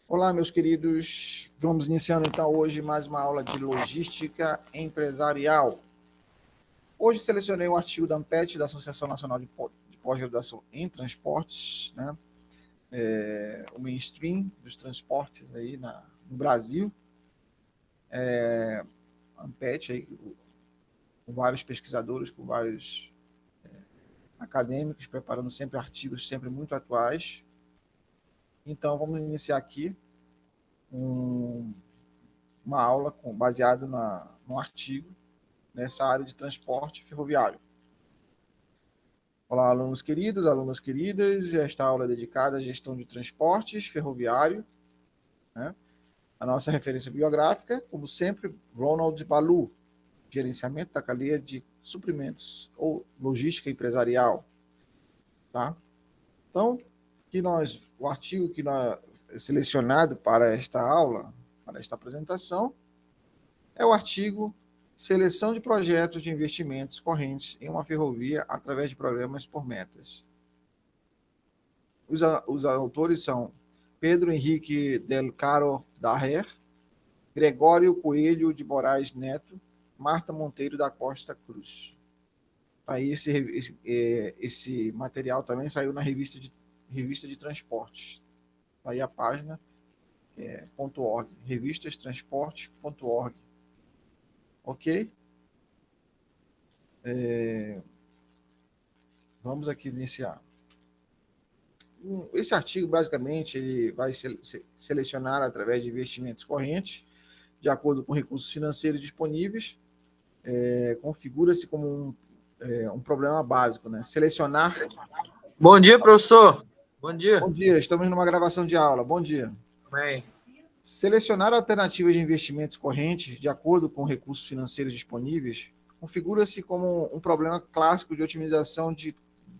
Olá, meus queridos. Vamos iniciando então hoje mais uma aula de logística empresarial. Hoje selecionei um artigo da ANPET, da Associação Nacional de Pós-Graduação em Transportes, né? O mainstream dos transportes aí no Brasil. A ANPET aí, com vários pesquisadores, com vários acadêmicos, preparando sempre artigos sempre muito atuais. Então, vamos iniciar aqui uma aula baseada num artigo nessa área de transporte ferroviário. Olá, alunos queridos, alunas queridas. Esta aula é dedicada à gestão de transportes ferroviário, né? A nossa referência biográfica, como sempre, Ronald Ballou, gerenciamento da cadeia de suprimentos ou logística empresarial, tá? Então, o artigo que nós selecionado para esta aula, para esta apresentação, é o artigo Seleção de projetos de investimentos correntes em uma ferrovia através de programas por metas. Os autores são Pedro Henrique del Caro Daher, Gregório Coelho de Moraes Neto, Marta Monteiro da Costa Cruz. Aí esse material também saiu na revista de transportes. Aí a página .org, revistastransportes.org. Ok? Vamos aqui iniciar. Esse artigo, basicamente, ele vai selecionar através de investimentos correntes, de acordo com recursos financeiros disponíveis, configura-se como um problema básico, né? Selecionar... Bom dia, professor. Bom dia. Bom dia, estamos numa gravação de aula. Bom dia. Bem. Selecionar alternativas de investimentos correntes, de acordo com recursos financeiros disponíveis, configura-se como um problema clássico de otimização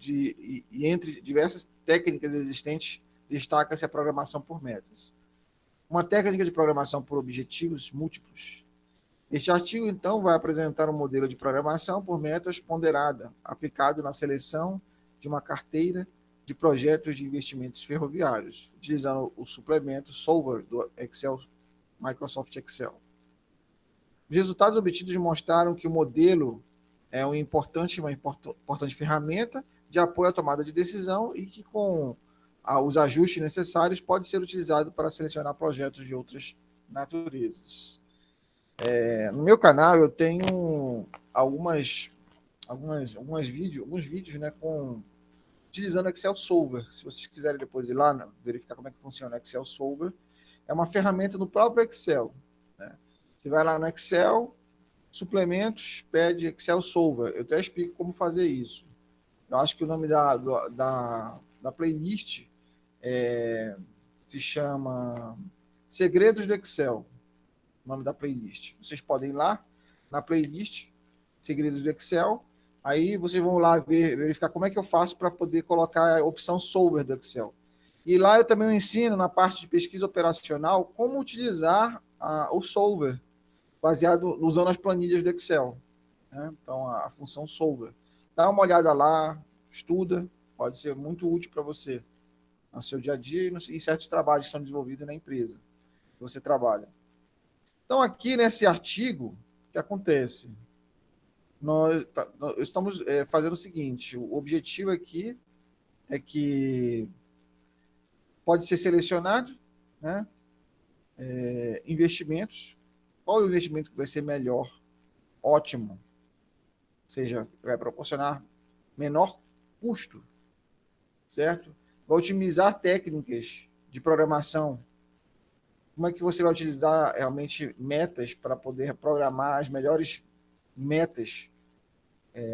e entre diversas técnicas existentes, destaca-se a programação por metas. Uma técnica de programação por objetivos múltiplos. Este artigo, então, vai apresentar um modelo de programação por metas ponderada, aplicado na seleção de uma carteira de projetos de investimentos ferroviários, utilizando o suplemento Solver do Excel, Microsoft Excel. Os resultados obtidos mostraram que o modelo é uma importante ferramenta de apoio à tomada de decisão e que, com os ajustes necessários, pode ser utilizado para selecionar projetos de outras naturezas. No meu canal eu tenho alguns vídeos, né, utilizando Excel Solver. Se vocês quiserem depois ir lá verificar como é que funciona o Excel Solver, é uma ferramenta no próprio Excel, né? Você vai lá no Excel, suplementos, pede Excel Solver. Eu até explico como fazer isso. Eu acho que o nome da playlist se chama Segredos do Excel. O nome da playlist. Vocês podem ir lá na playlist Segredos do Excel. Aí vocês vão lá verificar como é que eu faço para poder colocar a opção Solver do Excel. E lá eu também ensino, na parte de pesquisa operacional, como utilizar o Solver, usando as planilhas do Excel, né? Então, a função Solver. Dá uma olhada lá, estuda, pode ser muito útil para você no seu dia a dia e certos trabalhos que são desenvolvidos na empresa que você trabalha. Então, aqui nesse artigo, o que acontece? Nós estamos fazendo o seguinte, o objetivo aqui é que pode ser selecionado, né, investimentos. Qual é o investimento que vai ser melhor? Ótimo. Ou seja, vai proporcionar menor custo, certo? Vai otimizar técnicas de programação. Como é que você vai utilizar realmente metas para poder programar as melhores metas?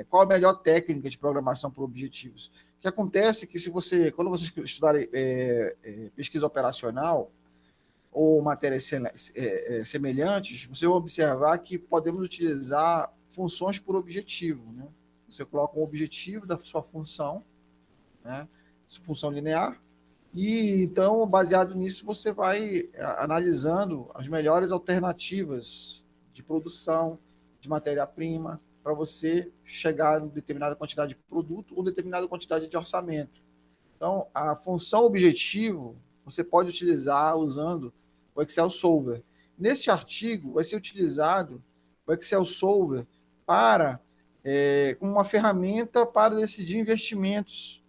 Qual a melhor técnica de programação por objetivos? O que acontece é que quando você estudar pesquisa operacional ou matérias semelhantes, você vai observar que podemos utilizar funções por objetivo, né? Você coloca um objetivo da sua função, né? Função linear, e então, baseado nisso, você vai analisando as melhores alternativas de produção de matéria-prima para você chegar a determinada quantidade de produto ou determinada quantidade de orçamento. Então, a função objetivo você pode utilizar usando o Excel Solver. Neste artigo, vai ser utilizado o Excel Solver como uma ferramenta para decidir investimentos,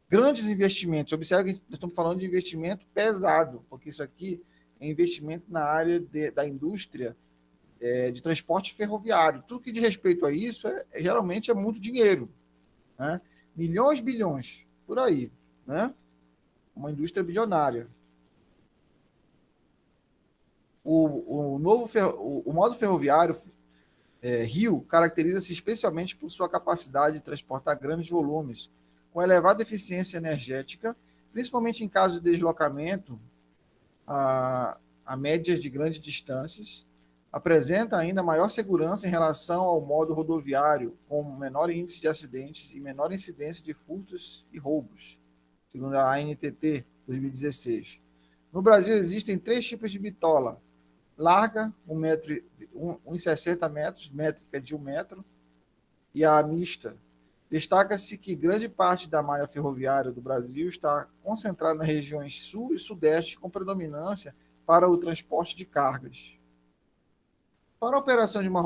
grandes investimentos. Observe que nós estamos falando de investimento pesado, porque isso aqui é investimento na área da indústria de transporte ferroviário. Tudo que diz respeito a isso geralmente é muito dinheiro, né? Milhões, bilhões, por aí, né? Uma indústria bilionária. O modo ferroviário Rio caracteriza-se especialmente por sua capacidade de transportar grandes volumes, com elevada eficiência energética, principalmente em caso de deslocamento a médias de grandes distâncias. Apresenta ainda maior segurança em relação ao modo rodoviário, com menor índice de acidentes e menor incidência de furtos e roubos, segundo a ANTT 2016. No Brasil existem 3 tipos de bitola: larga, 1,60 metros, métrica de 1 metro, e a mista. Destaca-se que grande parte da malha ferroviária do Brasil está concentrada nas regiões sul e sudeste, com predominância para o transporte de cargas. Para a operação de uma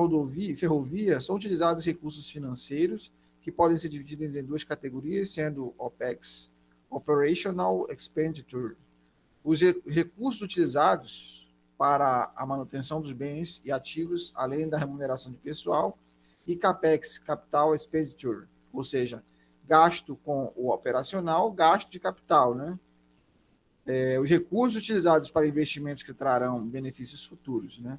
ferrovia, são utilizados recursos financeiros, que podem ser divididos em 2 categorias, sendo OPEX, Operational Expenditure. Os recursos utilizados para a manutenção dos bens e ativos, além da remuneração de pessoal, e CAPEX, Capital Expenditure, ou seja, gasto com o operacional, gasto de capital, né? Os recursos utilizados para investimentos que trarão benefícios futuros, né?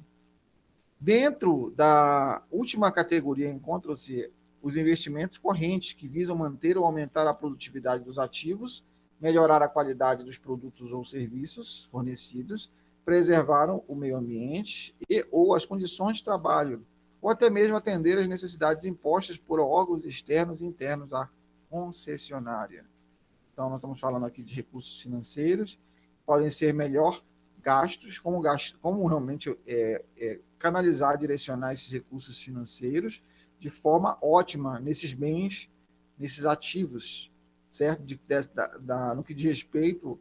Dentro da última categoria encontram-se os investimentos correntes, que visam manter ou aumentar a produtividade dos ativos, melhorar a qualidade dos produtos ou serviços fornecidos, preservar o meio ambiente ou as condições de trabalho, ou até mesmo atender às necessidades impostas por órgãos externos e internos à concessionária. Então, nós estamos falando aqui de recursos financeiros, podem ser melhor gastos, como realmente canalizar, direcionar esses recursos financeiros de forma ótima nesses bens, nesses ativos, certo? No que diz respeito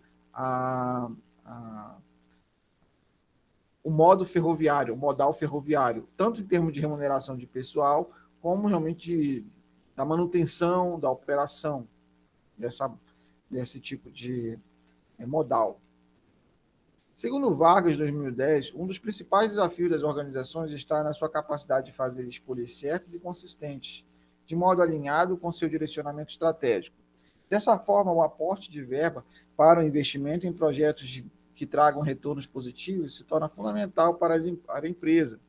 o modo ferroviário, o modal ferroviário, tanto em termos de remuneração de pessoal, como realmente da manutenção, da operação desse tipo de modal. Segundo Vargas, 2010, um dos principais desafios das organizações está na sua capacidade de fazer escolhas certas e consistentes, de modo alinhado com seu direcionamento estratégico. Dessa forma, o aporte de verba para o investimento em projetos que tragam retornos positivos se torna fundamental para a empresa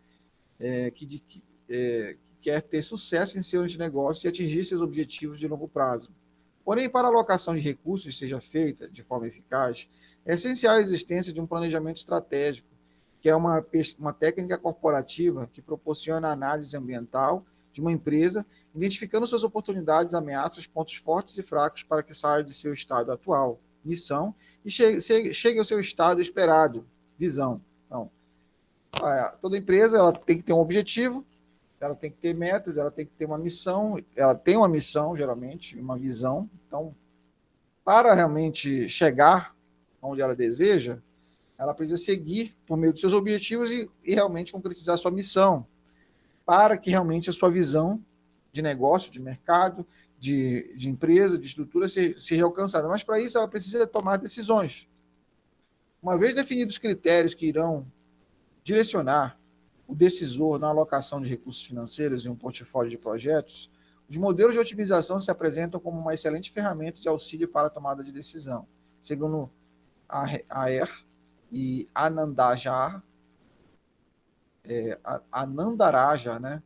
que quer ter sucesso em seus negócios e atingir seus objetivos de longo prazo. Porém, para a alocação de recursos seja feita de forma eficaz, é essencial a existência de um planejamento estratégico, que é uma técnica corporativa que proporciona a análise ambiental de uma empresa, identificando suas oportunidades, ameaças, pontos fortes e fracos para que saia de seu estado atual, missão, e chegue ao seu estado esperado, visão. Então, toda empresa ela tem que ter um objetivo, ela tem que ter metas, ela tem que ter uma missão, ela tem uma missão, geralmente, uma visão. Então, para realmente chegar onde ela deseja, ela precisa seguir por meio dos seus objetivos e realmente concretizar a sua missão, para que realmente a sua visão de negócio, de mercado, de empresa, de estrutura seja alcançada. Mas para isso ela precisa tomar decisões. Uma vez definidos os critérios que irão direcionar o decisor na alocação de recursos financeiros em um portfólio de projetos, os modelos de otimização se apresentam como uma excelente ferramenta de auxílio para a tomada de decisão. Segundo Ayer e Anandaraja, né?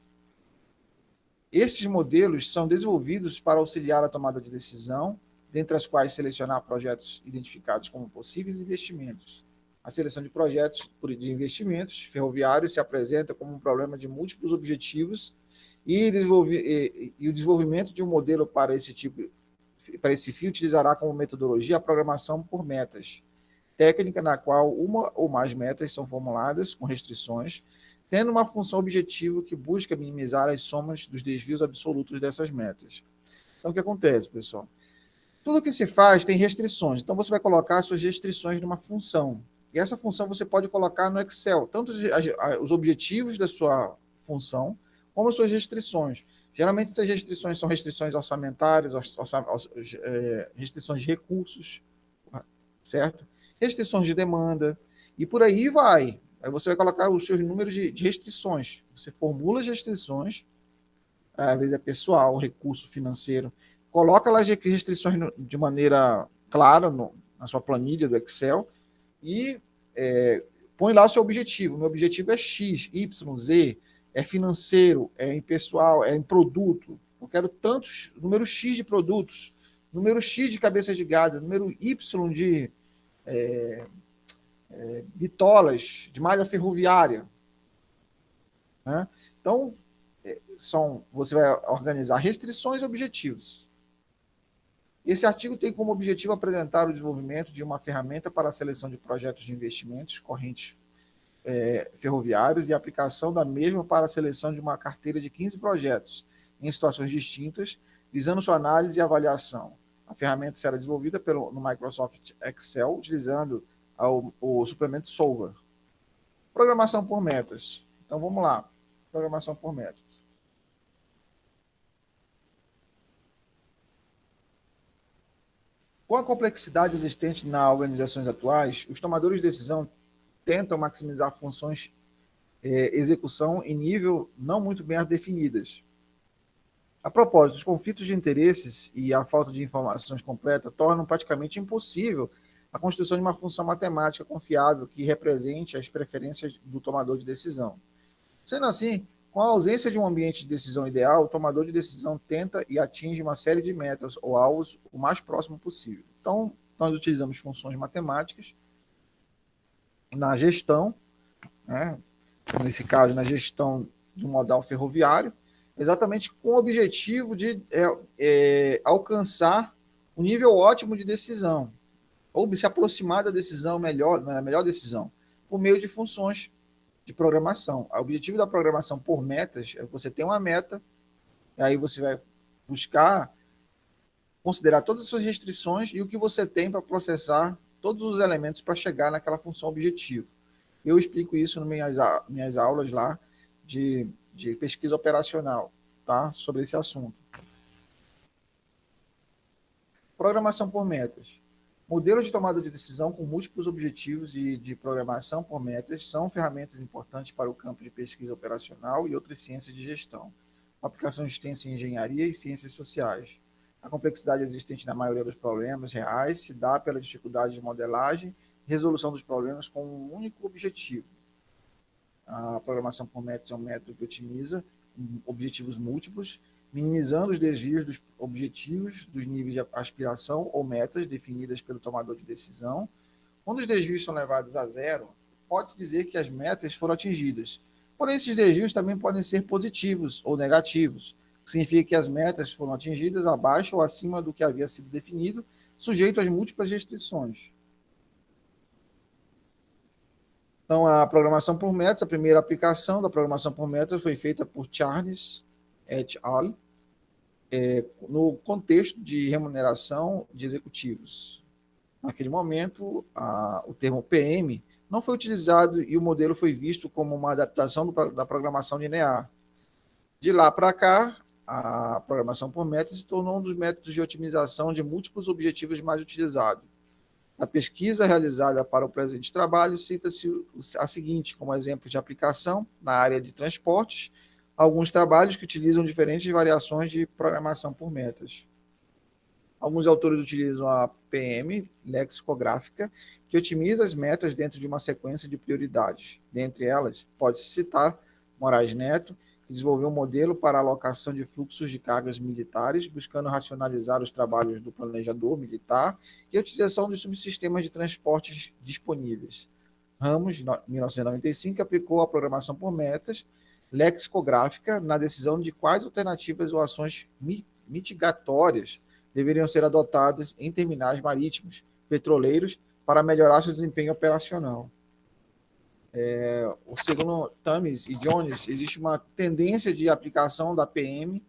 Estes modelos são desenvolvidos para auxiliar a tomada de decisão, dentre as quais selecionar projetos identificados como possíveis investimentos. A seleção de projetos de investimentos ferroviários se apresenta como um problema de múltiplos objetivos e o desenvolvimento de um modelo para esse fim utilizará como metodologia a programação por metas, técnica na qual uma ou mais metas são formuladas com restrições, tendo uma função objetiva que busca minimizar as somas dos desvios absolutos dessas metas. Então, o que acontece, pessoal? Tudo que se faz tem restrições. Então, você vai colocar as suas restrições numa função. E essa função você pode colocar no Excel, tanto os objetivos da sua função, como as suas restrições. Geralmente, essas restrições são restrições orçamentárias, restrições de recursos, certo? Restrições de demanda, e por aí vai. Aí você vai colocar os seus números de restrições. Você formula as restrições, às vezes é pessoal, recurso financeiro, coloca lá as restrições de maneira clara na sua planilha do Excel e põe lá o seu objetivo. Meu objetivo é X, Y, Z, é financeiro, é em pessoal, é em produto. Eu quero tantos, número X de produtos, número X de cabeças de gado, número Y de bitolas, de malha ferroviária. Né? Então, você vai organizar restrições e objetivos. Esse artigo tem como objetivo apresentar o desenvolvimento de uma ferramenta para a seleção de projetos de investimentos correntes ferroviários e a aplicação da mesma para a seleção de uma carteira de 15 projetos em situações distintas, visando sua análise e avaliação. A ferramenta será desenvolvida no Microsoft Excel, utilizando o suplemento Solver. Programação por metas. Então, vamos lá. Programação por metas. Com a complexidade existente nas organizações atuais, os tomadores de decisão tentam maximizar funções execução em nível não muito bem definidas. A propósito, os conflitos de interesses e a falta de informações completas tornam praticamente impossível a construção de uma função matemática confiável que represente as preferências do tomador de decisão. Sendo assim, com a ausência de um ambiente de decisão ideal, o tomador de decisão tenta e atinge uma série de metas ou alvos o mais próximo possível. Então, nós utilizamos funções matemáticas na gestão, né? Nesse caso, na gestão do modal ferroviário, exatamente com o objetivo de alcançar o nível ótimo de decisão, ou se aproximar da decisão da melhor decisão, por meio de funções de programação. O objetivo da programação por metas é que você tem uma meta, e aí você vai buscar considerar todas as suas restrições e o que você tem para processar todos os elementos para chegar naquela função objetivo. Eu explico isso nas minhas aulas lá de pesquisa operacional, tá? Sobre esse assunto. Programação por metas. Modelos de tomada de decisão com múltiplos objetivos e de programação por metas são ferramentas importantes para o campo de pesquisa operacional e outras ciências de gestão, aplicação extensa em engenharia e ciências sociais. A complexidade existente na maioria dos problemas reais se dá pela dificuldade de modelagem e resolução dos problemas com um único objetivo. A programação por metas é um método que otimiza objetivos múltiplos, minimizando os desvios dos objetivos, dos níveis de aspiração ou metas definidas pelo tomador de decisão. Quando os desvios são levados a zero, pode-se dizer que as metas foram atingidas. Porém, esses desvios também podem ser positivos ou negativos, que significa que as metas foram atingidas abaixo ou acima do que havia sido definido, sujeito às múltiplas restrições. Então, a programação por metas, a primeira aplicação da programação por metas foi feita por Charles et al., no contexto de remuneração de executivos. Naquele momento, o termo PM não foi utilizado e o modelo foi visto como uma adaptação da programação linear. De lá para cá, a programação por metas se tornou um dos métodos de otimização de múltiplos objetivos mais utilizados. A pesquisa realizada para o presente trabalho cita-se a seguinte como exemplo de aplicação na área de transportes, alguns trabalhos que utilizam diferentes variações de programação por metas. Alguns autores utilizam a PM lexicográfica, que otimiza as metas dentro de uma sequência de prioridades. Dentre elas, pode-se citar Moraes Neto, que desenvolveu um modelo para a alocação de fluxos de cargas militares, buscando racionalizar os trabalhos do planejador militar e a utilização dos subsistemas de transportes disponíveis. Ramos, em 1995, aplicou a programação por metas lexicográfica na decisão de quais alternativas ou ações mitigatórias deveriam ser adotadas em terminais marítimos, petroleiros, para melhorar seu desempenho operacional. Segundo Tamis e Jones, existe uma tendência de aplicação da PM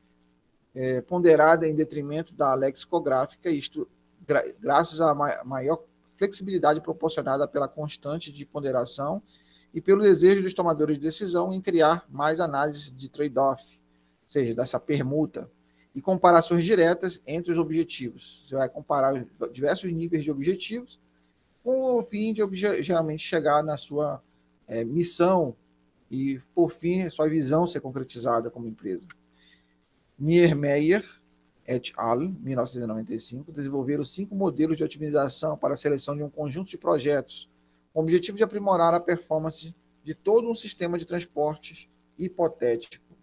ponderada em detrimento da lexicográfica, isto graças à maior flexibilidade proporcionada pela constante de ponderação e pelo desejo dos tomadores de decisão em criar mais análises de trade-off, ou seja, dessa permuta, e comparações diretas entre os objetivos. Você vai comparar diversos níveis de objetivos com o fim de geralmente chegar na sua missão e, por fim, sua visão ser concretizada como empresa. Niemeyer et al., 1995, desenvolveram 5 modelos de otimização para a seleção de um conjunto de projetos, com o objetivo de aprimorar a performance de todo um sistema de transportes hipotético.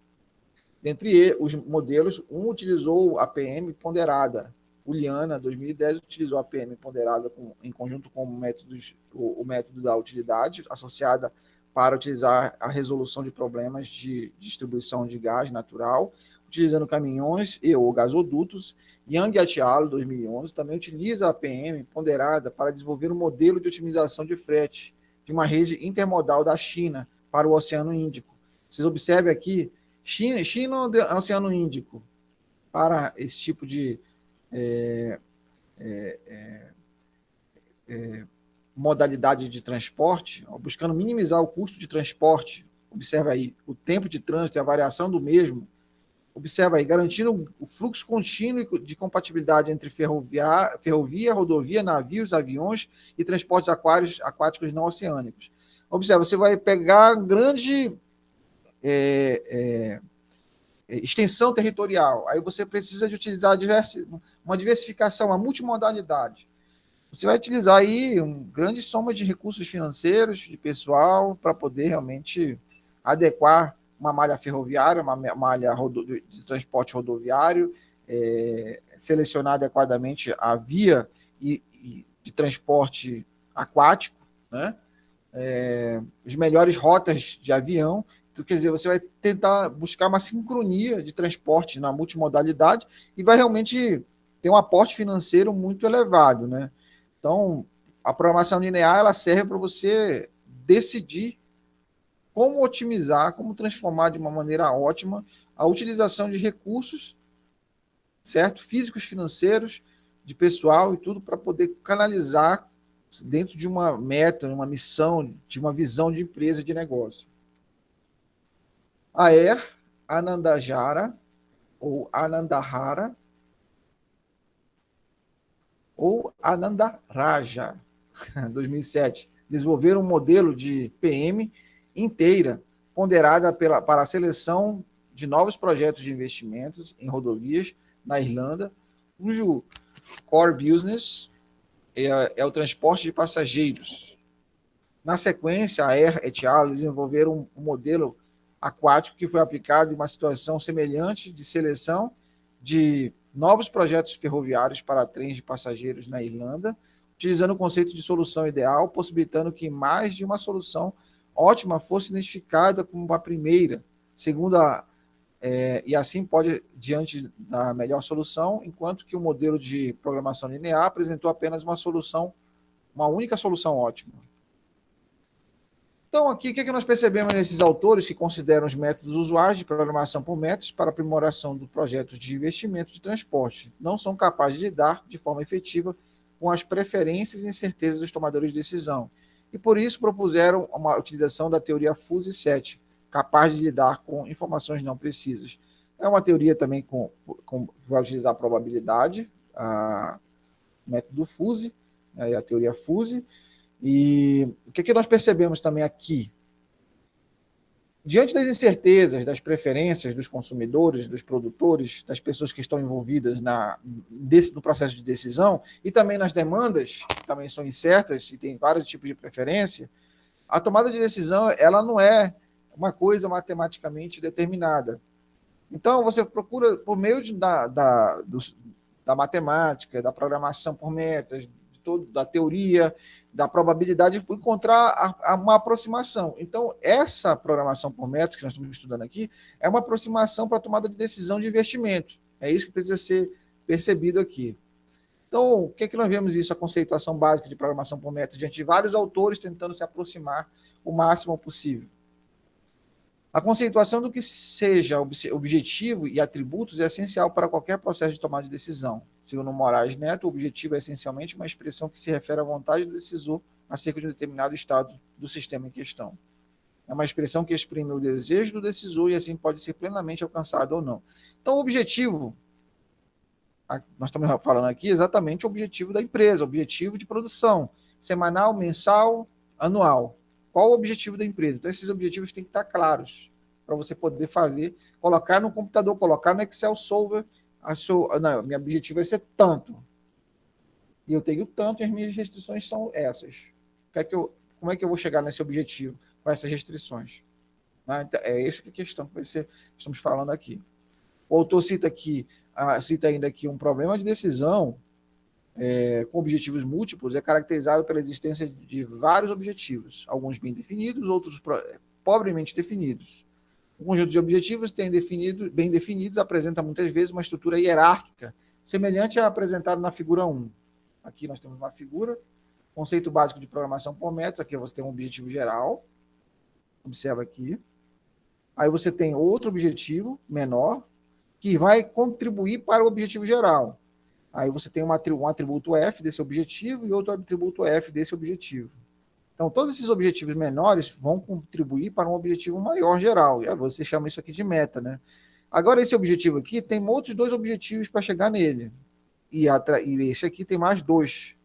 Dentre os modelos, um utilizou a PM ponderada. O Liana, 2010, utilizou a PM ponderada em conjunto com o método da utilidade associada para utilizar a resolução de problemas de distribuição de gás natural, utilizando caminhões e ou gasodutos. Yang et al., 2011, também utiliza a PM ponderada para desenvolver um modelo de otimização de frete de uma rede intermodal da China para o Oceano Índico. Vocês observem aqui, China ou Oceano Índico, para esse tipo de modalidade de transporte, buscando minimizar o custo de transporte. Observa aí, o tempo de trânsito e a variação do mesmo. Observa aí, garantindo o fluxo contínuo de compatibilidade entre ferrovia, rodovia, navios, aviões e transportes aquáticos não oceânicos. Observa, você vai pegar grande extensão territorial, aí você precisa de utilizar uma diversificação, uma multimodalidade. Você vai utilizar aí uma grande soma de recursos financeiros, de pessoal, para poder realmente adequar uma malha ferroviária, uma malha de transporte rodoviário, selecionar adequadamente a via de transporte aquático, né? As melhores rotas de avião. Então, quer dizer, você vai tentar buscar uma sincronia de transporte na multimodalidade e vai realmente ter um aporte financeiro muito elevado, né? Então, a programação linear ela serve para você decidir como otimizar, como transformar de uma maneira ótima a utilização de recursos, certo? Físicos, financeiros, de pessoal e tudo para poder canalizar dentro de uma meta, uma missão, de uma visão de empresa, de negócio. Ayer Anandajara, ou Anandahara, ou Anandaraja, 2007, desenvolveram um modelo de PM inteira, ponderada para a seleção de novos projetos de investimentos em rodovias na Irlanda, cujo core business é o transporte de passageiros. Na sequência, a Air et al. Desenvolveram um modelo aquático que foi aplicado em uma situação semelhante de seleção de novos projetos ferroviários para trens de passageiros na Irlanda, utilizando o conceito de solução ideal, possibilitando que mais de uma solução ótima fosse identificada como a primeira, segunda, e assim pode diante da melhor solução, enquanto que o modelo de programação linear apresentou apenas uma única solução ótima. Então, aqui, o que nós percebemos nesses autores que consideram os métodos usuais de programação por métodos para aprimoração do projeto de investimento de transporte? Não são capazes de lidar de forma efetiva com as preferências e incertezas dos tomadores de decisão. E, por isso, propuseram uma utilização da teoria Fuzzy 7, capaz de lidar com informações não precisas. É uma teoria também que vai utilizar a probabilidade, o método Fuzzy, a teoria Fuzzy. E o que nós percebemos também aqui? Diante das incertezas, das preferências dos consumidores, dos produtores, das pessoas que estão envolvidas no processo de decisão, e também nas demandas, que também são incertas e tem vários tipos de preferência, a tomada de decisão ela não é uma coisa matematicamente determinada. Então, você procura, por meio da matemática, da programação por metas, da teoria, da probabilidade, encontrar uma aproximação. Então, essa programação por metas que nós estamos estudando aqui é uma aproximação para a tomada de decisão de investimento. É isso que precisa ser percebido aqui. Então, o que nós vemos isso? A conceituação básica de programação por metas diante de vários autores tentando se aproximar o máximo possível. A conceituação do que seja objetivo e atributos é essencial para qualquer processo de tomada de decisão. Segundo Moraes Neto, o objetivo é essencialmente uma expressão que se refere à vontade do decisor acerca de um determinado estado do sistema em questão. É uma expressão que exprime o desejo do decisor e assim pode ser plenamente alcançado ou não. Então, o objetivo, nós estamos falando aqui exatamente o objetivo da empresa, o objetivo de produção, semanal, mensal, anual. Qual o objetivo da empresa? Então, esses objetivos têm que estar claros para você poder fazer, colocar no computador, colocar no Excel Solver. Não, meu objetivo vai ser tanto. E eu tenho tanto e as minhas restrições são essas. Como é que eu vou chegar nesse objetivo com essas restrições? É essa que é a questão que estamos falando aqui. O autor cita ainda aqui um problema de decisão com objetivos múltiplos é caracterizado pela existência de vários objetivos, alguns bem definidos, outros pobremente definidos. O conjunto de objetivos bem definidos apresenta muitas vezes uma estrutura hierárquica, semelhante à apresentada na figura 1. Aqui nós temos uma figura, conceito básico de programação por métodos, aqui você tem um objetivo geral, observa aqui. Aí você tem outro objetivo menor, que vai contribuir para o objetivo geral. Aí você tem um atributo F desse objetivo e outro atributo F desse objetivo. Então, todos esses objetivos menores vão contribuir para um objetivo maior geral. E você chama isso aqui de meta, né? Agora, esse objetivo aqui tem outros 2 objetivos para chegar nele. E esse aqui tem mais 2.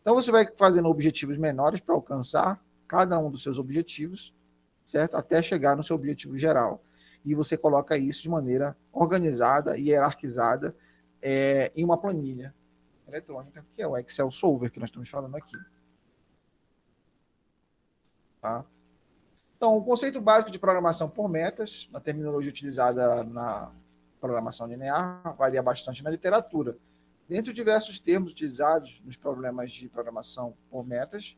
Então, você vai fazendo objetivos menores para alcançar cada um dos seus objetivos, certo? Até chegar no seu objetivo geral. E você coloca isso de maneira organizada e hierarquizada em uma planilha eletrônica, que é o Excel Solver, que nós estamos falando aqui. Tá? Então, o conceito básico de programação por metas, a terminologia utilizada na programação linear, varia bastante na literatura. Dentre os diversos termos utilizados nos problemas de programação por metas,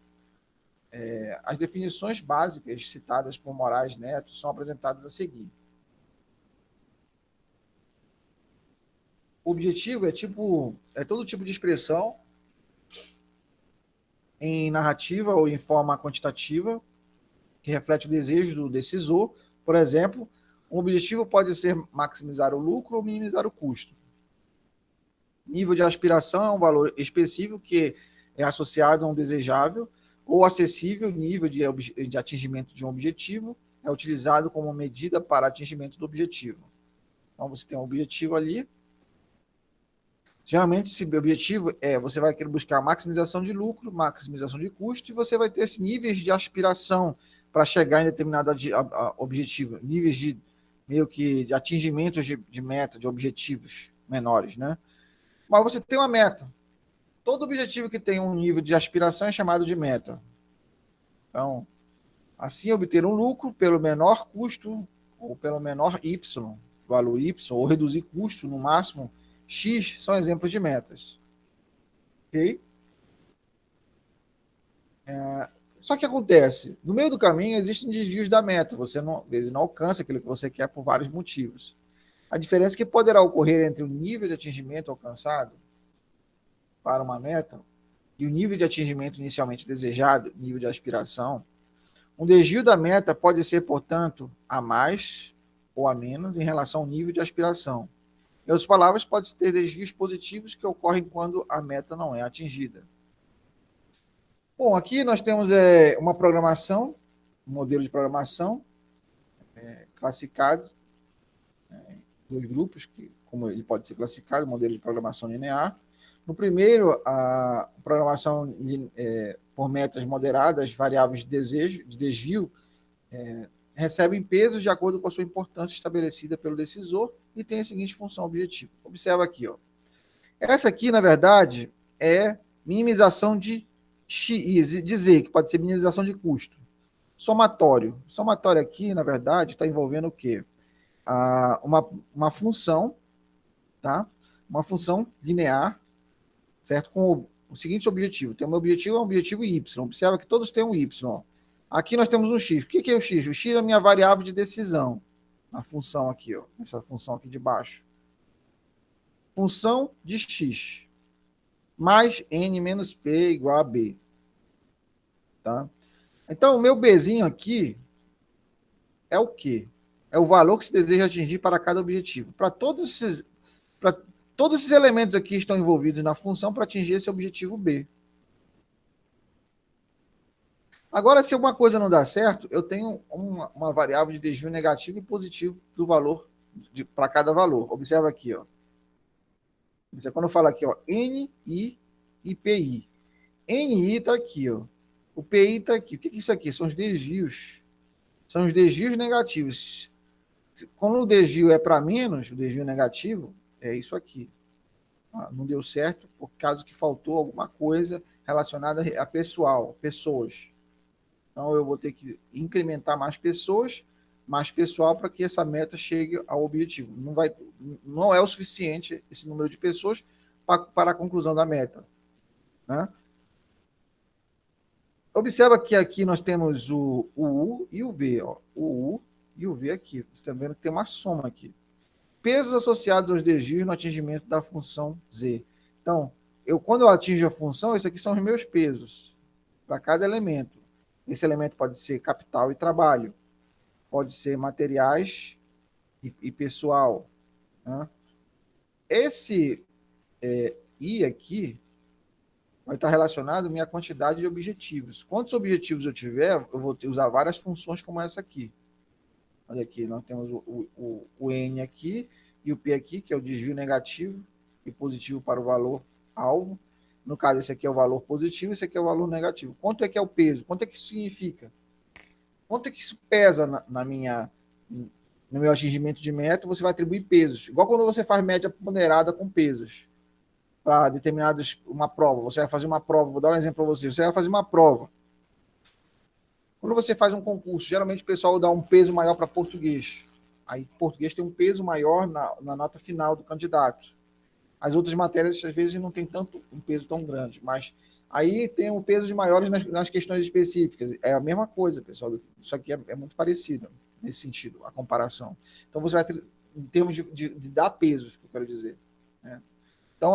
as definições básicas citadas por Moraes Neto são apresentadas a seguir. O objetivo é todo tipo de expressão em narrativa ou em forma quantitativa que reflete o desejo do decisor. Por exemplo, um objetivo pode ser maximizar o lucro ou minimizar o custo. Nível de aspiração é um valor específico que é associado a um desejável ou acessível nível de atingimento de um objetivo, é utilizado como medida para atingimento do objetivo. Então, você tem um objetivo ali. Geralmente, esse objetivo você vai querer buscar maximização de lucro, maximização de custo, e você vai ter níveis de aspiração para chegar em determinado objetivo, níveis de atingimentos de meta, de objetivos menores, né? Mas você tem uma meta. Todo objetivo que tem um nível de aspiração é chamado de meta. Então, assim, obter um lucro pelo menor custo ou pelo menor Y, valor Y, ou reduzir custo no máximo X, são exemplos de metas. Ok? Só que acontece, no meio do caminho existem desvios da meta, você às vezes não alcança aquilo que você quer por vários motivos. A diferença que poderá ocorrer entre o nível de atingimento alcançado para uma meta e o nível de atingimento inicialmente desejado, nível de aspiração. Um desvio da meta pode ser, portanto, a mais ou a menos em relação ao nível de aspiração. Em outras palavras, pode ter desvios positivos que ocorrem quando a meta não é atingida. Bom, aqui nós temos uma programação, um modelo de programação classificado em 2 grupos, como ele pode ser classificado, modelo de programação linear. No primeiro, a programação por metas moderadas, variáveis de desvio, recebem pesos de acordo com a sua importância estabelecida pelo decisor e tem a seguinte função objetiva. Observa aqui. Essa aqui, na verdade, é minimização de X, de Z, que pode ser minimização de custo. Somatório. Somatório aqui, na verdade, está envolvendo o quê? Uma função, tá? Uma função linear, certo? Com o seguinte objetivo. Tem um objetivo, é um objetivo Y. Observa que todos têm um Y. Ó. Aqui nós temos um X. O que é o X? O X é a minha variável de decisão. A função aqui, ó. Essa função aqui de baixo. Função de X. Mais N menos P igual a B. Tá? Então, o meu Bzinho aqui é o quê? é o valor que se deseja atingir para cada objetivo. Para todos esses elementos aqui estão envolvidos na função para atingir esse objetivo B. Agora, se alguma coisa não dá certo, eu tenho uma variável de desvio negativo e positivo do valor para cada valor. Observa aqui, ó. Quando eu falo aqui, ó, NI e PI. NI está aqui, ó. O PI está aqui. O que é isso aqui? São os desvios. São os desvios negativos. Quando o desvio é para menos, o desvio negativo, é isso aqui. Não deu certo por causa que faltou alguma coisa relacionada a pessoas. Então, eu vou ter que incrementar mais pessoal para que essa meta chegue ao objetivo. Não é o suficiente esse número de pessoas para a conclusão da meta. Né? Observa que aqui nós temos o U e o V. Ó. O U e o V aqui. Você está vendo que tem uma soma aqui. Pesos associados aos desvios no atingimento da função Z. Então, quando eu atingo a função, esses aqui são os meus pesos para cada elemento. Esse elemento pode ser capital e trabalho, pode ser materiais e pessoal. Né? Esse I aqui vai estar relacionado à minha quantidade de objetivos. Quantos objetivos eu tiver, eu vou usar várias funções como essa aqui. Olha aqui, nós temos o N aqui e o P aqui, que é o desvio negativo e positivo para o valor alvo. No caso, esse aqui é o valor positivo, esse aqui é o valor negativo. Quanto é que é o peso? Quanto é que isso significa? Quanto é que isso pesa no meu atingimento de meta? Você vai atribuir pesos. Igual quando você faz média ponderada com pesos para uma prova. Você vai fazer uma prova, vou dar um exemplo para você. Você vai fazer uma prova. Quando você faz um concurso, geralmente o pessoal dá um peso maior para português. Aí português tem um peso maior na nota final do candidato. As outras matérias, às vezes, não tem tanto um peso tão grande, mas aí tem um peso de maiores nas questões específicas. É a mesma coisa, pessoal. Isso aqui é muito parecido nesse sentido, a comparação. Então, você vai ter, em termos de dar pesos, que eu quero dizer. Né? Então,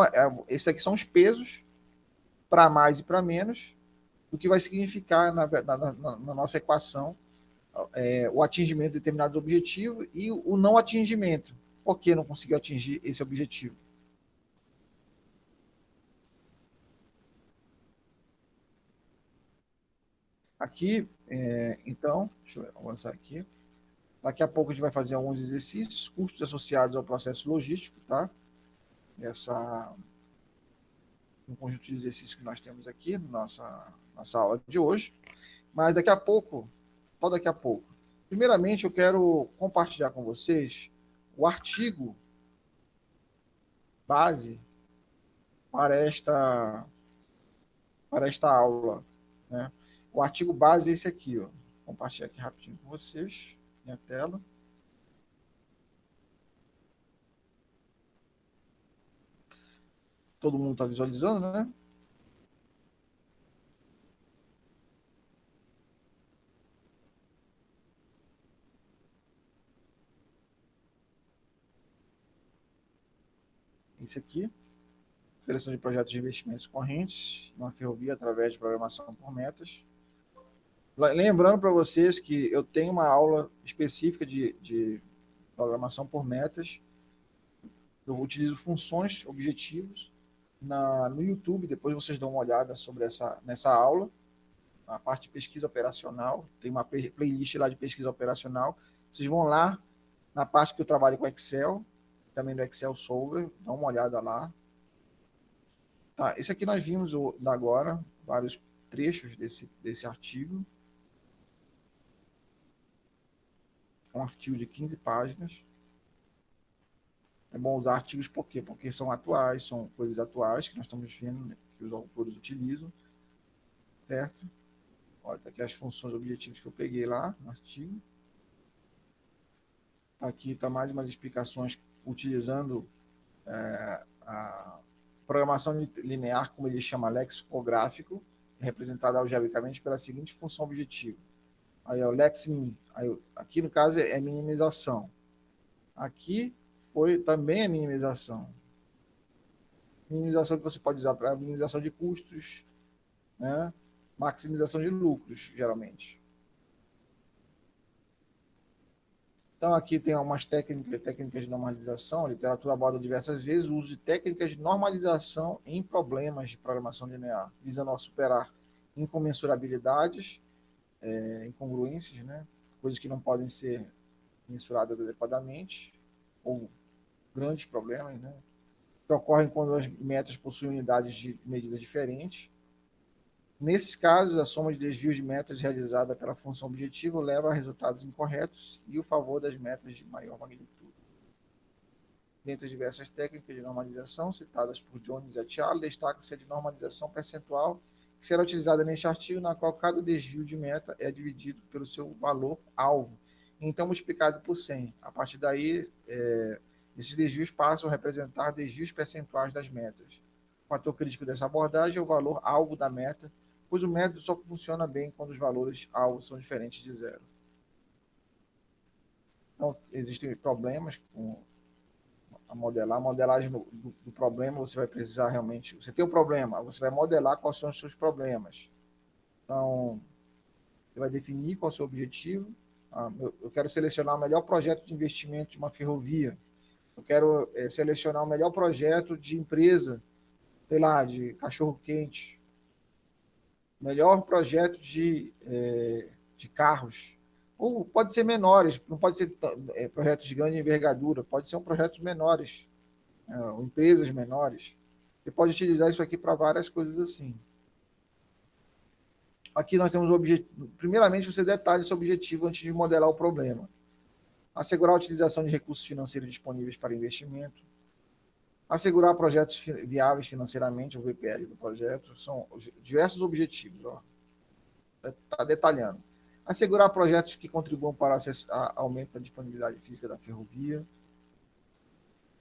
esses aqui são os pesos para mais e para menos, o que vai significar na nossa equação o atingimento de determinado objetivo e o não atingimento. Por que não conseguiu atingir esse objetivo? Aqui, então, deixa eu avançar aqui. Daqui a pouco a gente vai fazer alguns exercícios, custos associados ao processo logístico, tá? Um conjunto de exercícios que nós temos aqui na nossa aula de hoje. Mas daqui a pouco, só daqui a pouco. Primeiramente, eu quero compartilhar com vocês o artigo base para esta aula, né? O artigo base é esse aqui, ó. Vou compartilhar aqui rapidinho com vocês, minha tela. Todo mundo está visualizando, né? Esse aqui, seleção de projetos de investimentos correntes, uma ferrovia através de programação por metas. Lembrando para vocês que eu tenho uma aula específica de programação por metas. Eu utilizo funções, objetivos no YouTube. Depois vocês dão uma olhada sobre nessa aula. Na parte de pesquisa operacional, tem uma playlist lá de pesquisa operacional. Vocês vão lá na parte que eu trabalho com Excel, também do Excel Solver, dá uma olhada lá. Tá, esse aqui nós vimos agora, vários trechos desse artigo. Um artigo de 15 páginas. É bom usar artigos por quê? Porque são atuais, são coisas atuais que nós estamos vendo, que os autores utilizam, certo? Olha, tá aqui as funções objetivos que eu peguei lá no artigo. Aqui está mais umas explicações utilizando a programação linear, como ele chama, lexicográfico, representada algebricamente pela seguinte função objetivo. Aí é o lexmin. Aqui, no caso, é minimização. Aqui foi também a minimização. Minimização que você pode usar para minimização de custos, né? Maximização de lucros, geralmente. Então, aqui tem algumas técnicas de normalização. A literatura aborda diversas vezes o uso de técnicas de normalização em problemas de programação linear, visando superar incomensurabilidades, incongruências, né? Coisas que não podem ser mensuradas adequadamente, ou grandes problemas, né? Que ocorrem quando as metas possuem unidades de medida diferentes. Nesses casos, a soma de desvios de metas realizada pela função objetiva leva a resultados incorretos e o favor das metas de maior magnitude. Dentre as diversas técnicas de normalização citadas por Jones et al., destaca-se a de normalização percentual, que será utilizada neste artigo, na qual cada desvio de meta é dividido pelo seu valor-alvo, então multiplicado por 100. A partir daí, esses desvios passam a representar desvios percentuais das metas. O fator crítico dessa abordagem é o valor-alvo da meta, pois o método só funciona bem quando os valores-alvo são diferentes de zero. Então, existem problemas com a modelar. A modelagem do problema, você vai precisar realmente... Você tem um problema, você vai modelar quais são os seus problemas. Então, você vai definir qual é o seu objetivo. Eu quero selecionar o melhor projeto de investimento de uma ferrovia. Eu quero selecionar o melhor projeto de empresa, sei lá, de cachorro-quente. Melhor projeto de carros. Ou pode ser menores, não pode ser projetos de grande envergadura, pode ser projetos menores, empresas menores. Você pode utilizar isso aqui para várias coisas assim. Aqui nós temos o objetivo. Primeiramente, você detalha seu objetivo antes de modelar o problema. Assegurar a utilização de recursos financeiros disponíveis para investimento. Assegurar projetos viáveis financeiramente, o VPL do projeto. São diversos objetivos. Está detalhando. Assegurar projetos que contribuam para aumento da disponibilidade física da ferrovia.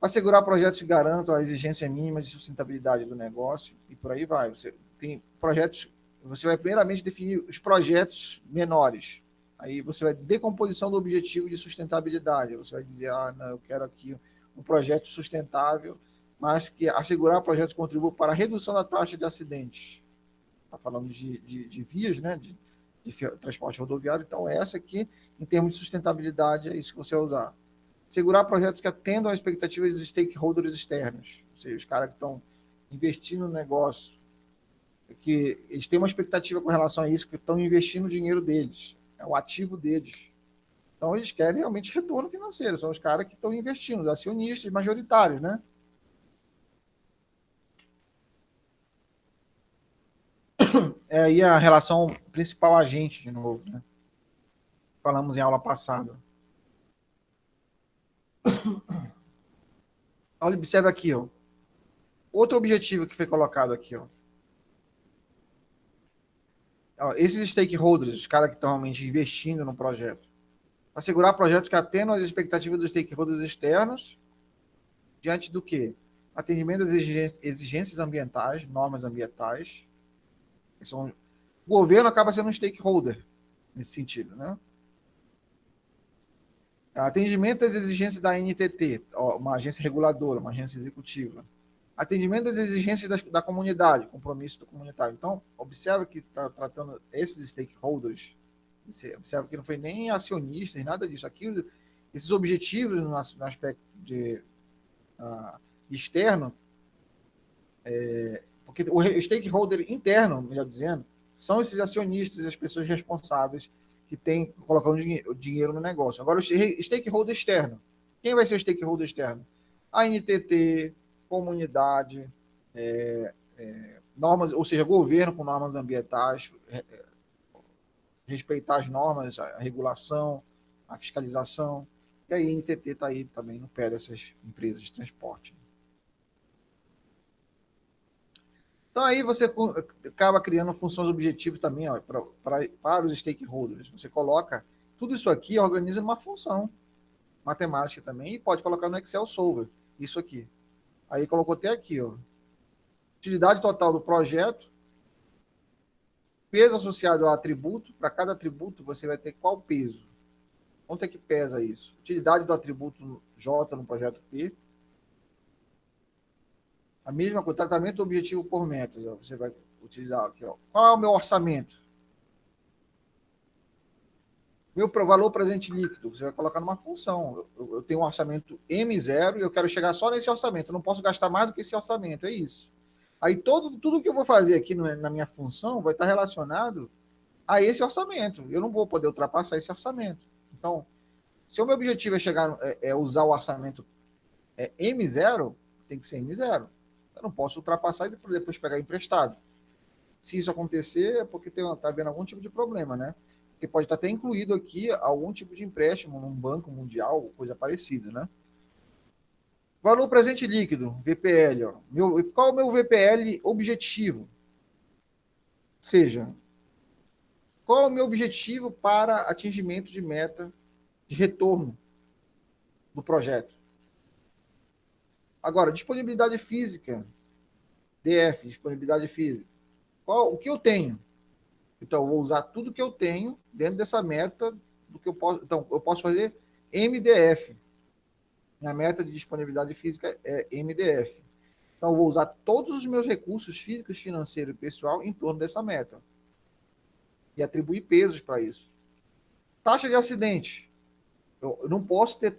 Assegurar projetos que garantam a exigência mínima de sustentabilidade do negócio. E por aí vai. Você tem projetos... Você vai primeiramente definir os projetos menores. Aí você vai decomposição do objetivo de sustentabilidade. Você vai dizer, não, eu quero aqui um projeto sustentável, mas que assegurar projetos que contribuam para a redução da taxa de acidentes. Está falando de vias, né, de transporte rodoviário. Então, essa aqui, em termos de sustentabilidade, é isso que você vai usar. Segurar projetos que atendam às expectativas dos stakeholders externos. Ou seja, os caras que estão investindo no negócio, que eles têm uma expectativa com relação a isso, que estão investindo o dinheiro deles, é o ativo deles. Então, eles querem realmente retorno financeiro, são os caras que estão investindo, os acionistas majoritários, né? É aí a relação principal agente, de novo, né? Falamos em aula passada. Olha, observe aqui, ó. Outro objetivo que foi colocado aqui, ó. Esses stakeholders, os caras que estão realmente investindo no projeto, assegurar projetos que atendam às expectativas dos stakeholders externos, diante do quê? Atendimento às exigências ambientais, normas ambientais. O governo acaba sendo um stakeholder nesse sentido, né? Atendimento às exigências da NTT, uma agência reguladora, uma agência executiva. Atendimento às exigências da comunidade, compromisso do comunitário. Então, observa que está tratando esses stakeholders, você observa que não foi nem acionista, nem nada disso. Aqui, esses objetivos no aspecto externo, porque o stakeholder interno, melhor dizendo, são esses acionistas, as pessoas responsáveis que têm colocando dinheiro no negócio. Agora, o stakeholder externo. Quem vai ser o stakeholder externo? A NTT, comunidade, normas, ou seja, governo com normas ambientais, respeitar as normas, a regulação, a fiscalização. E aí a NTT está aí também no pé dessas empresas de transporte. Então aí você acaba criando funções objetivas também, ó, para os stakeholders. Você coloca tudo isso aqui, organiza uma função matemática também e pode colocar no Excel Solver, isso aqui. Aí colocou até aqui, ó, utilidade total do projeto, peso associado ao atributo. Para cada atributo você vai ter qual peso? Quanto é que pesa isso? Utilidade do atributo J no projeto P. A mesma coisa, tratamento do objetivo por metas. Ó, você vai utilizar aqui. Ó. Qual é o meu orçamento? Meu valor presente líquido, você vai colocar numa função. Eu tenho um orçamento M0 e eu quero chegar só nesse orçamento. Eu não posso gastar mais do que esse orçamento, é isso. Aí tudo que eu vou fazer aqui na minha função vai estar relacionado a esse orçamento. Eu não vou poder ultrapassar esse orçamento. Então, se o meu objetivo é chegar, usar o orçamento M0, tem que ser M0. Eu não posso ultrapassar e depois pegar emprestado. Se isso acontecer, é porque está havendo algum tipo de problema, né? Porque pode estar até incluído aqui algum tipo de empréstimo num banco mundial, coisa parecida, né? Valor presente líquido, VPL. Ó. Qual é o meu VPL objetivo? Ou seja, qual é o meu objetivo para atingimento de meta de retorno do projeto? Agora, disponibilidade física, DF, disponibilidade física. O que eu tenho? Então, eu vou usar tudo que eu tenho dentro dessa meta do que eu posso. Então, eu posso fazer MDF. Minha meta de disponibilidade física é MDF. Então, eu vou usar todos os meus recursos físicos, financeiros e pessoal em torno dessa meta. E atribuir pesos para isso. Taxa de acidente. Eu não posso ter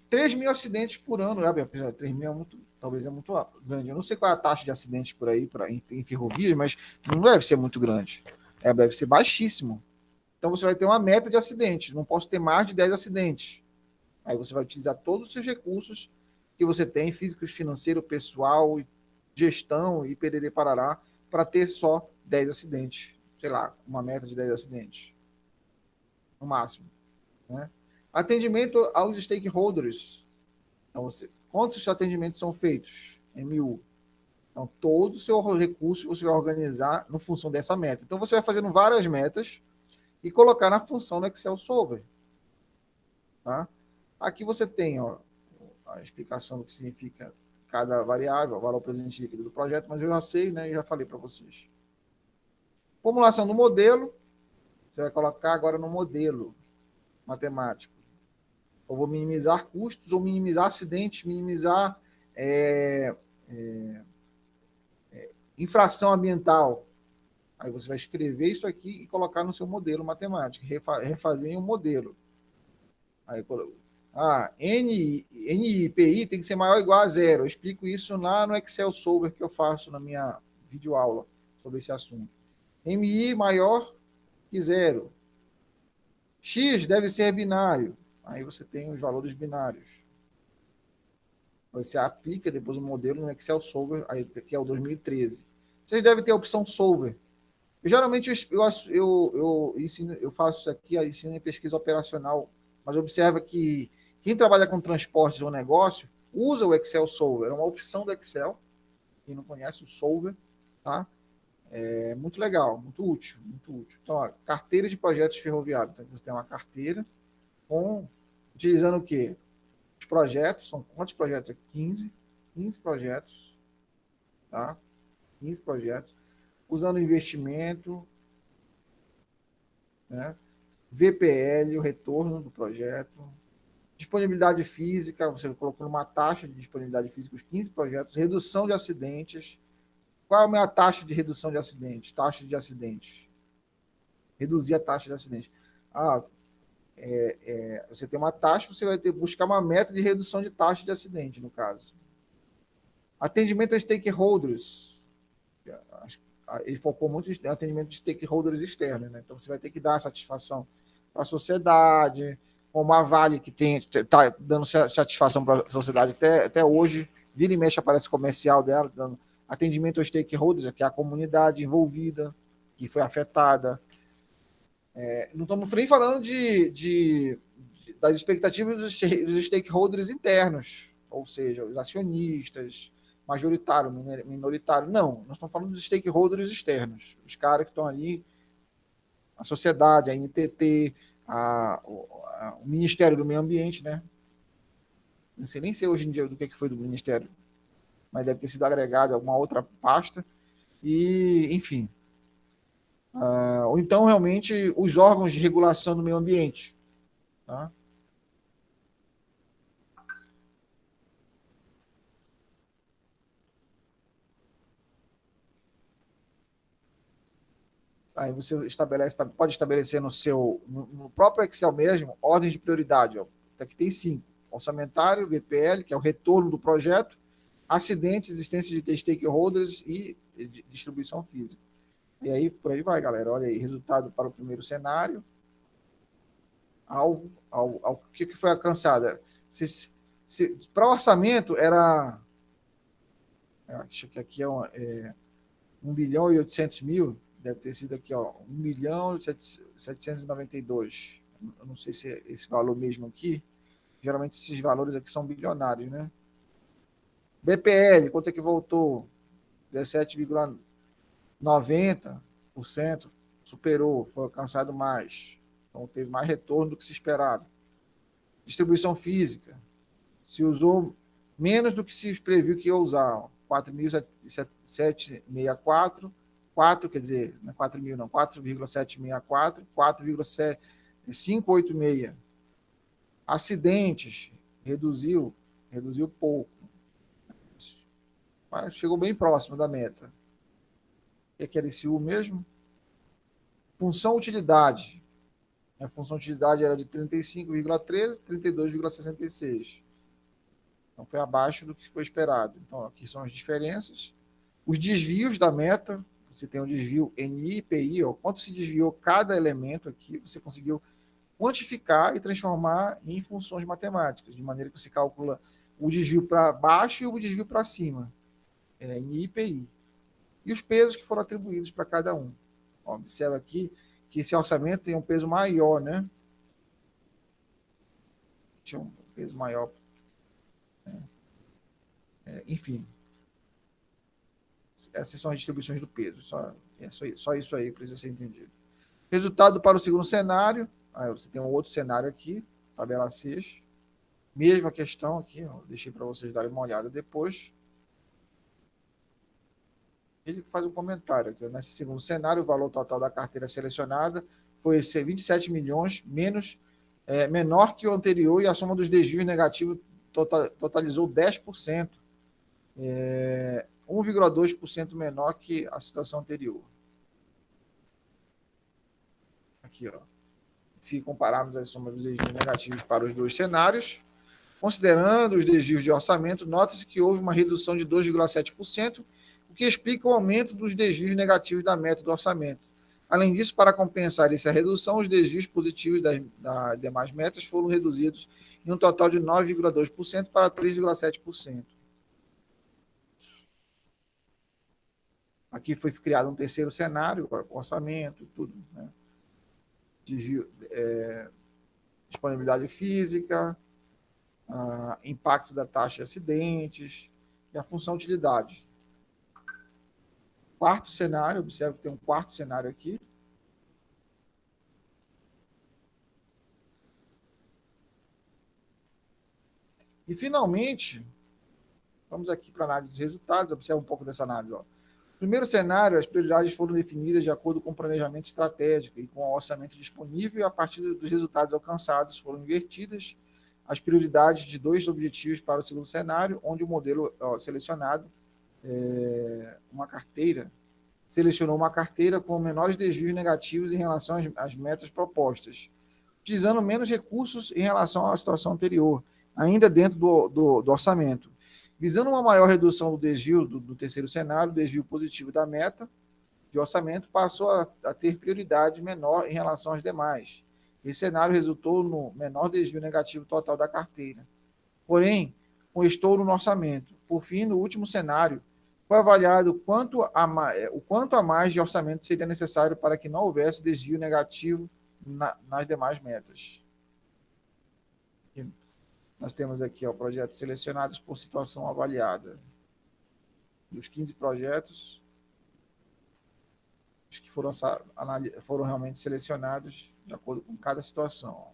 3 mil acidentes por ano. Né? Apesar de 3 mil talvez é muito grande. Eu não sei qual é a taxa de acidentes por aí, em ferrovias, mas não deve ser muito grande. Deve ser baixíssimo. Então você vai ter uma meta de acidentes. Não posso ter mais de 10 acidentes. Aí você vai utilizar todos os seus recursos que você tem, físicos, financeiro, pessoal, gestão e perere parará, para ter só 10 acidentes. Sei lá, uma meta de 10 acidentes. No máximo. Né? Atendimento aos stakeholders. Então, quantos atendimentos são feitos? MU. Então, todo o seu recurso você vai organizar no função dessa meta. Então, você vai fazendo várias metas e colocar na função no Excel Solver. Tá? Aqui você tem a explicação do que significa cada variável, o valor presente líquido do projeto, mas eu já sei, né? E já falei para vocês. Formulação do modelo, você vai colocar agora no modelo matemático. Eu vou minimizar custos ou minimizar acidentes, minimizar infração ambiental. Aí você vai escrever isso aqui e colocar no seu modelo matemático, refazer em um modelo. Aí, NIPI tem que ser maior ou igual a zero. Eu explico isso lá no Excel Solver que eu faço na minha videoaula sobre esse assunto. MI maior que zero. X deve ser binário. Aí você tem os valores binários. Você aplica depois o modelo no Excel Solver, aí aqui é o 2013. Vocês devem ter a opção Solver. Geralmente eu faço isso aqui, eu ensino em pesquisa operacional, mas observa que quem trabalha com transportes ou negócio usa o Excel Solver, é uma opção do Excel. Quem não conhece o Solver, tá? É muito legal, muito útil, muito útil. Então, ó, carteira de projetos ferroviários. Então, você tem uma carteira utilizando o quê? Os projetos, são quantos projetos? 15 projetos, tá? 15 projetos, usando investimento, né? VPL, o retorno do projeto, disponibilidade física, você colocou uma taxa de disponibilidade física, os 15 projetos, redução de acidentes. Qual é a minha taxa de redução de acidentes? Taxa de acidentes. Reduzir a taxa de acidentes. Você tem uma taxa, você vai ter que buscar uma meta de redução de taxa de acidente, no caso. Atendimento a stakeholders. Ele focou muito em atendimento de stakeholders externos, né? Então você vai ter que dar satisfação para a sociedade, como a Vale, que está dando satisfação para a sociedade até hoje, vira e mexe aparece comercial dela, dando atendimento aos stakeholders, que é a comunidade envolvida, que foi afetada. Não estamos nem falando das expectativas dos stakeholders internos, ou seja, os acionistas, majoritário, minoritário. Não, nós estamos falando dos stakeholders externos, os caras que estão ali, a sociedade, a NTT, o Ministério do Meio Ambiente, né? Não sei nem sei hoje em dia do que foi do Ministério, mas deve ter sido agregado a alguma outra pasta, e, enfim. Ou então, realmente, os órgãos de regulação do meio ambiente. Tá? Aí você pode estabelecer no próprio Excel mesmo, ordens de prioridade. Ó. Aqui tem 5. Orçamentário, VPL, que é o retorno do projeto, acidente, existência de stakeholders e distribuição física. E aí, por aí vai, galera. Olha aí, resultado para o primeiro cenário. O que foi alcançado? Para o orçamento, era... Acho que aqui é 1 bilhão e 800 mil, deve ter sido aqui, ó, 1 milhão e 792. Eu não sei se é esse valor mesmo aqui. Geralmente esses valores aqui são bilionários, né? BPL, quanto é que voltou? 17,90%, superou, foi alcançado mais. Então teve mais retorno do que se esperava. Distribuição física, se usou menos do que se previu que ia usar. 4.764, 4, quer dizer, não é 4 mil, não, 4,764, 4,586. Acidentes, reduziu pouco. Mas chegou bem próximo da meta. O que era esse U mesmo? Função utilidade. A função utilidade era de 35,13, 32,66. Então, foi abaixo do que foi esperado. Então, aqui são as diferenças. Os desvios da meta, você tem o desvio NI e PI, ó, quanto se desviou cada elemento aqui, você conseguiu quantificar e transformar em funções matemáticas, de maneira que você calcula o desvio para baixo e o desvio para cima, NI e PI. E os pesos que foram atribuídos para cada um. Ó, observa aqui que esse orçamento tem um peso maior, né? Tinha um peso maior. Enfim, essas são as distribuições do peso. Só isso aí precisa ser entendido. Resultado para o segundo cenário. Aí você tem um outro cenário aqui, tabela 6. Mesma questão aqui, eu deixei para vocês darem uma olhada depois. Ele faz um comentário aqui. Nesse segundo cenário, o valor total da carteira selecionada foi 27 milhões, menor que o anterior, e a soma dos desvios negativos totalizou 10%. 1,2% menor que a situação anterior. Aqui, ó. Se compararmos a soma dos desvios negativos para os dois cenários, considerando os desvios de orçamento, nota-se que houve uma redução de 2,7%, o que explica o aumento dos desvios negativos da meta do orçamento. Além disso, para compensar essa redução, os desvios positivos das demais metas foram reduzidos em um total de 9,2% para 3,7%. Aqui foi criado um terceiro cenário, orçamento, tudo, né? Desvio, disponibilidade física, impacto da taxa de acidentes e a função utilidade. Quarto cenário, observe que tem um quarto cenário aqui. E, finalmente, vamos aqui para a análise dos resultados, observe um pouco dessa análise, ó. Primeiro cenário, as prioridades foram definidas de acordo com o planejamento estratégico e com o orçamento disponível, e a partir dos resultados alcançados foram invertidas as prioridades de dois objetivos para o segundo cenário, onde o modelo selecionado, selecionou uma carteira com menores desvios negativos em relação às metas propostas, utilizando menos recursos em relação à situação anterior, ainda dentro do orçamento. Visando uma maior redução do desvio do terceiro cenário, o desvio positivo da meta de orçamento passou a ter prioridade menor em relação às demais. Esse cenário resultou no menor desvio negativo total da carteira. Porém, com estouro no orçamento. Por fim, no último cenário, foi avaliado o quanto a mais de orçamento seria necessário para que não houvesse desvio negativo nas demais metas. Nós temos aqui projetos selecionados por situação avaliada. Dos 15 projetos, os que foram realmente selecionados de acordo com cada situação.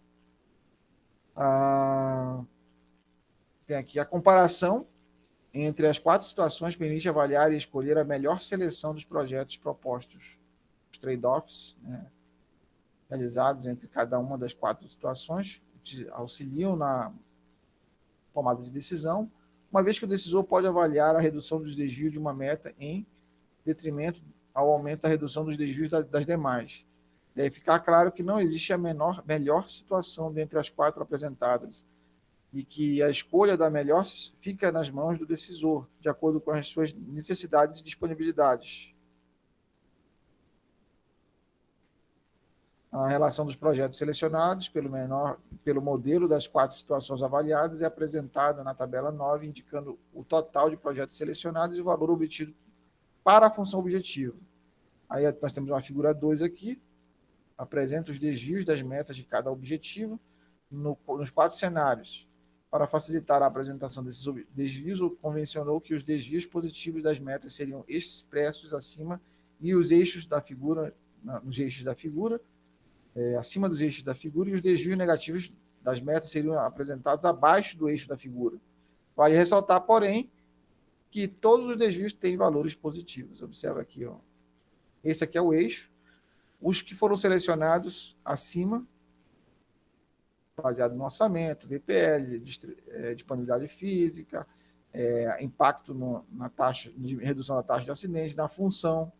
Tem aqui a comparação entre as 4 situações, permite avaliar e escolher a melhor seleção dos projetos propostos. Os trade-offs, né, realizados entre cada uma das 4 situações auxiliam na tomada de decisão, uma vez que o decisor pode avaliar a redução dos desvios de uma meta em detrimento ao aumento da redução dos desvios das demais. Deve ficar claro que não existe a melhor situação dentre as 4 apresentadas e que a escolha da melhor fica nas mãos do decisor, de acordo com as suas necessidades e disponibilidades. A relação dos projetos selecionados pelo modelo das 4 situações avaliadas é apresentada na tabela 9, indicando o total de projetos selecionados e o valor obtido para a função objetiva. Aí nós temos uma figura 2 aqui, apresenta os desvios das metas de cada objetivo nos 4 cenários. Para facilitar a apresentação desses desvios, convencionou que os desvios positivos das metas seriam expressos acima e os eixos da figura, nos eixos da figura, acima dos eixos da figura, e os desvios negativos das metas seriam apresentados abaixo do eixo da figura. Vale ressaltar, porém, que todos os desvios têm valores positivos. Observa aqui, ó. Esse aqui é o eixo. Os que foram selecionados acima, baseado no orçamento, DPL, disponibilidade física, impacto na taxa de redução da taxa de acidente, na função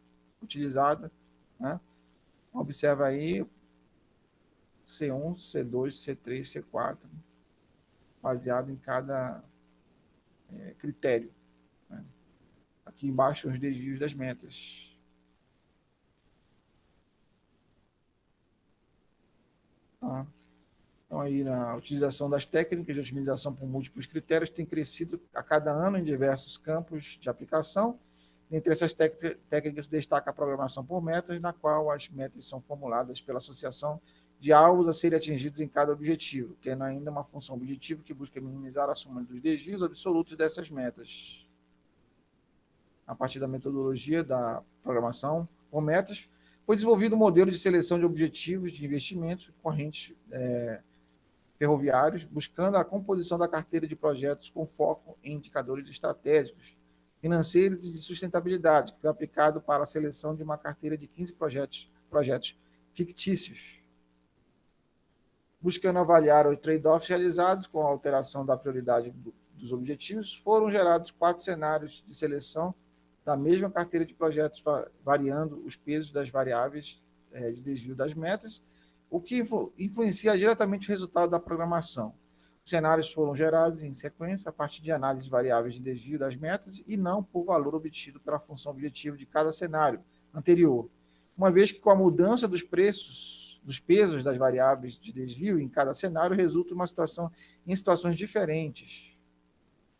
utilizada, né? Observa aí C1, C2, C3, C4, baseado em cada critério, né? Aqui embaixo os desvios das metas. Tá? Então, aí, a utilização das técnicas de otimização por múltiplos critérios tem crescido a cada ano em diversos campos de aplicação. Entre essas técnicas, destaca a programação por metas, na qual as metas são formuladas pela associação de alvos a serem atingidos em cada objetivo, tendo ainda uma função objetiva que busca minimizar a soma dos desvios absolutos dessas metas. A partir da metodologia da programação por metas, foi desenvolvido um modelo de seleção de objetivos de investimentos correntes ferroviários, buscando a composição da carteira de projetos com foco em indicadores estratégicos, financeiros e de sustentabilidade, que foi aplicado para a seleção de uma carteira de 15 projetos fictícios. Buscando avaliar os trade-offs realizados com a alteração da prioridade dos objetivos, foram gerados 4 cenários de seleção da mesma carteira de projetos, variando os pesos das variáveis de desvio das metas, o que influencia diretamente o resultado da programação. Os cenários foram gerados em sequência a partir de análise de variáveis de desvio das metas e não por valor obtido pela função objetiva de cada cenário anterior, uma vez que com a mudança dos pesos das variáveis de desvio em cada cenário resulta em situações diferentes.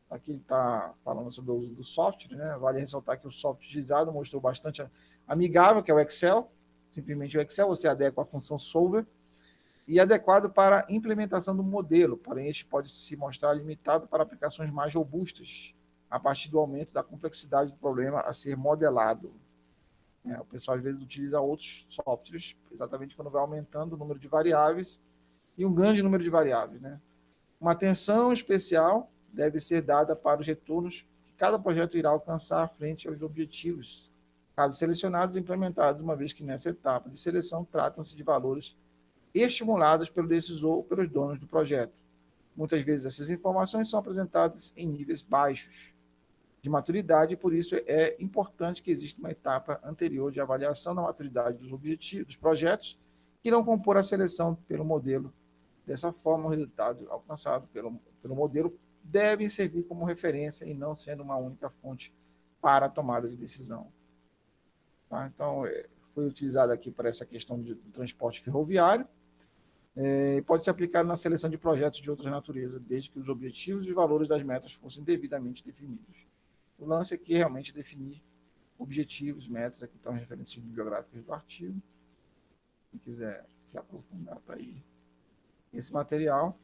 Aqui está falando sobre o uso do software, né? Vale ressaltar que o software utilizado mostrou bastante amigável, que é o Excel. Simplesmente o Excel, você adequa a função solver e adequado para a implementação do modelo, porém este pode se mostrar limitado para aplicações mais robustas, a partir do aumento da complexidade do problema a ser modelado. O pessoal às vezes utiliza outros softwares, exatamente quando vai aumentando o número de variáveis e um grande número de variáveis, né? Uma atenção especial deve ser dada para os retornos que cada projeto irá alcançar frente aos objetivos, caso selecionados e implementados, uma vez que nessa etapa de seleção tratam-se de valores estimulados pelo decisor ou pelos donos do projeto. Muitas vezes essas informações são apresentadas em níveis baixos de maturidade e por isso é importante que exista uma etapa anterior de avaliação da maturidade dos objetivos dos projetos que irão compor a seleção pelo modelo. Dessa forma, o resultado alcançado pelo modelo devem servir como referência e não sendo uma única fonte para a tomada de decisão. Tá? Então, foi utilizado aqui para essa questão do transporte ferroviário. Pode ser aplicado na seleção de projetos de outra natureza, desde que os objetivos e os valores das metas fossem devidamente definidos. O lance aqui é realmente definir objetivos, metas. Aqui estão as referências bibliográficas do artigo. Quem quiser se aprofundar, está aí esse material.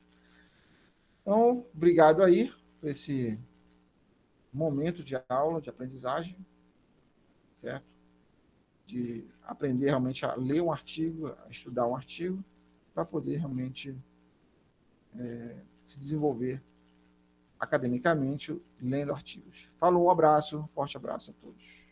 Então, obrigado aí por esse momento de aula, de aprendizagem, certo? De aprender realmente a ler um artigo, a estudar um artigo, para poder realmente se desenvolver academicamente lendo artigos. Falou, um abraço, forte abraço a todos.